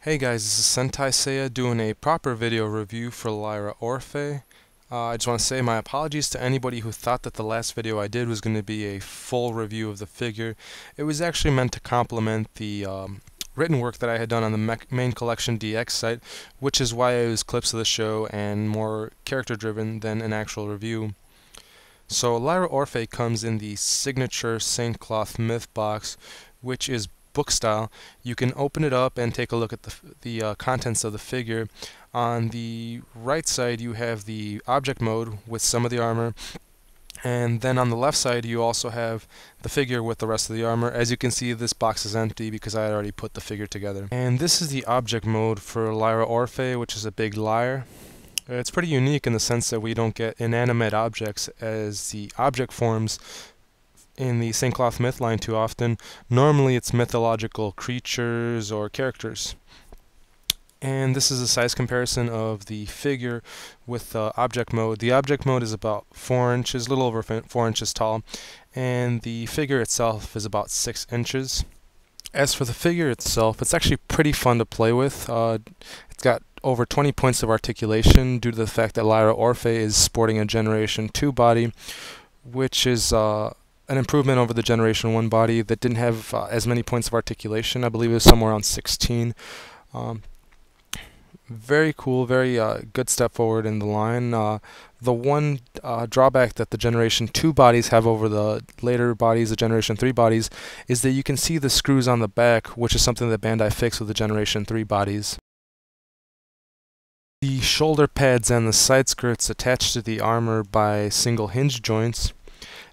Hey guys, this is Sentai Seiya doing a proper video review for Lyra Orphee. I just want to say my apologies to anybody who thought that the last video I did was going to be a full review of the figure. It was actually meant to complement the written work that I had done on the main CollectionDX site, which is why it was clips of the show and more character driven than an actual review. So Lyra Orphee comes in the signature Saint Cloth Myth box, which is book style. You can open it up and take a look at the contents of the figure. On the right side you have the object mode with some of the armor, and then on the left side you also have the figure with the rest of the armor. As you can see, this box is empty because I had already put the figure together. And this is the object mode for Lyra Orphee, which is a big lyre. It's pretty unique in the sense that we don't get inanimate objects as the object forms in the St. Cloth myth line too often. Normally it's mythological creatures or characters. And this is a size comparison of the figure with the object mode. The object mode is about 4 inches, a little over 4 inches tall, and the figure itself is about 6 inches. As for the figure itself, it's actually pretty fun to play with. It's got over 20 points of articulation due to the fact that Lyra Orphee is sporting a Generation 2 body, which is an improvement over the Generation 1 body that didn't have as many points of articulation. I believe it was somewhere around 16. Very cool, very good step forward in the line. The one drawback that the Generation 2 bodies have over the later bodies, the Generation 3 bodies, is that you can see the screws on the back, which is something that Bandai fixed with the Generation 3 bodies. The shoulder pads and the side skirts attached to the armor by single hinge joints.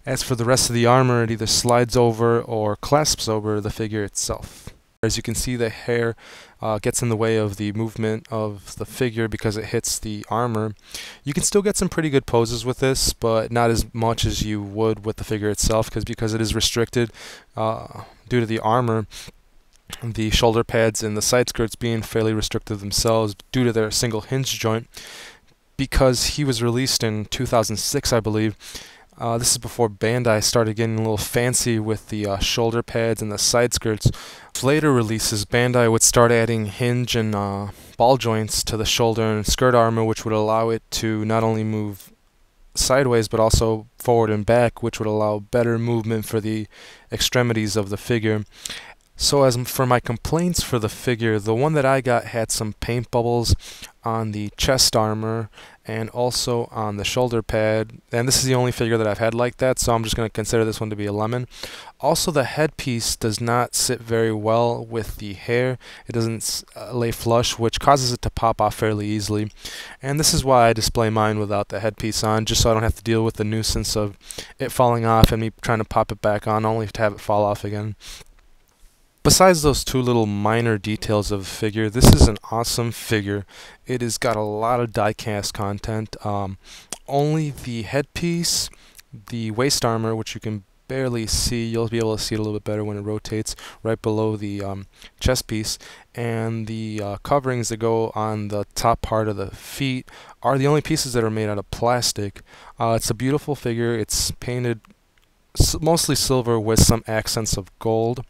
As for the rest of the armor, it either slides over or clasps over the figure itself. As you can see, the hair gets in the way of the movement of the figure because it hits the armor. You can still get some pretty good poses with this, but not as much as you would with the figure itself, because it is restricted due to the armor. The shoulder pads and the side skirts being fairly restricted themselves due to their single hinge joint. Because he was released in 2006, I believe. This is before Bandai started getting a little fancy with the shoulder pads and the side skirts. Later releases, Bandai would start adding hinge and ball joints to the shoulder and skirt armor, which would allow it to not only move sideways but also forward and back, which would allow better movement for the extremities of the figure. So as for my complaints for the figure, the one that I got had some paint bubbles on the chest armor and also on the shoulder pad, and this is the only figure that I've had like that, so I'm just going to consider this one to be a lemon. Also, the headpiece does not sit very well with the hair. It doesn't lay flush, which causes it to pop off fairly easily, and this is why I display mine without the headpiece on, just so I don't have to deal with the nuisance of it falling off and me trying to pop it back on only to have it fall off again. Besides those two little minor details of the figure, this is an awesome figure. It has got a lot of die-cast content. Only the headpiece, the waist armor, which you can barely see, you'll be able to see it a little bit better when it rotates, right below the chest piece, and the coverings that go on the top part of the feet are the only pieces that are made out of plastic. It's a beautiful figure. It's painted mostly silver with some accents of gold.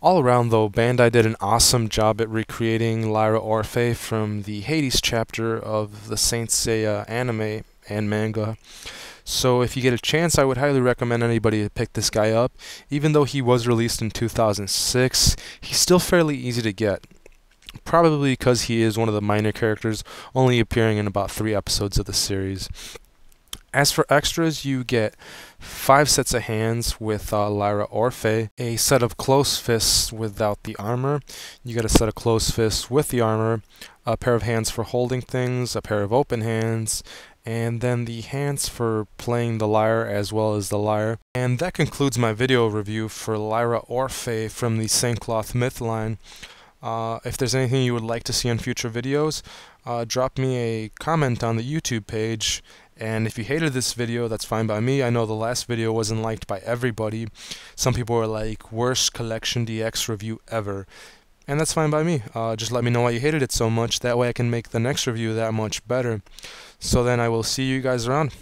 All around though, Bandai did an awesome job at recreating Lyra Orphee from the Hades chapter of the Saint Seiya anime and manga. So if you get a chance, I would highly recommend anybody to pick this guy up. Even though he was released in 2006, he's still fairly easy to get. Probably because he is one of the minor characters, only appearing in about 3 episodes of the series. As for extras, you get 5 sets of hands with Lyra Orphee, a set of closed fists without the armor, you get a set of closed fists with the armor, a pair of hands for holding things, a pair of open hands, and then the hands for playing the lyre as well as the lyre. And that concludes my video review for Lyra Orphee from the Saint Cloth myth line. If there's anything you would like to see in future videos, drop me a comment on the YouTube page. And if you hated this video, that's fine by me. I know the last video wasn't liked by everybody. Some people were like, worst CollectionDX review ever. And that's fine by me. Just let me know why you hated it so much. That way I can make the next review that much better. So then I will see you guys around.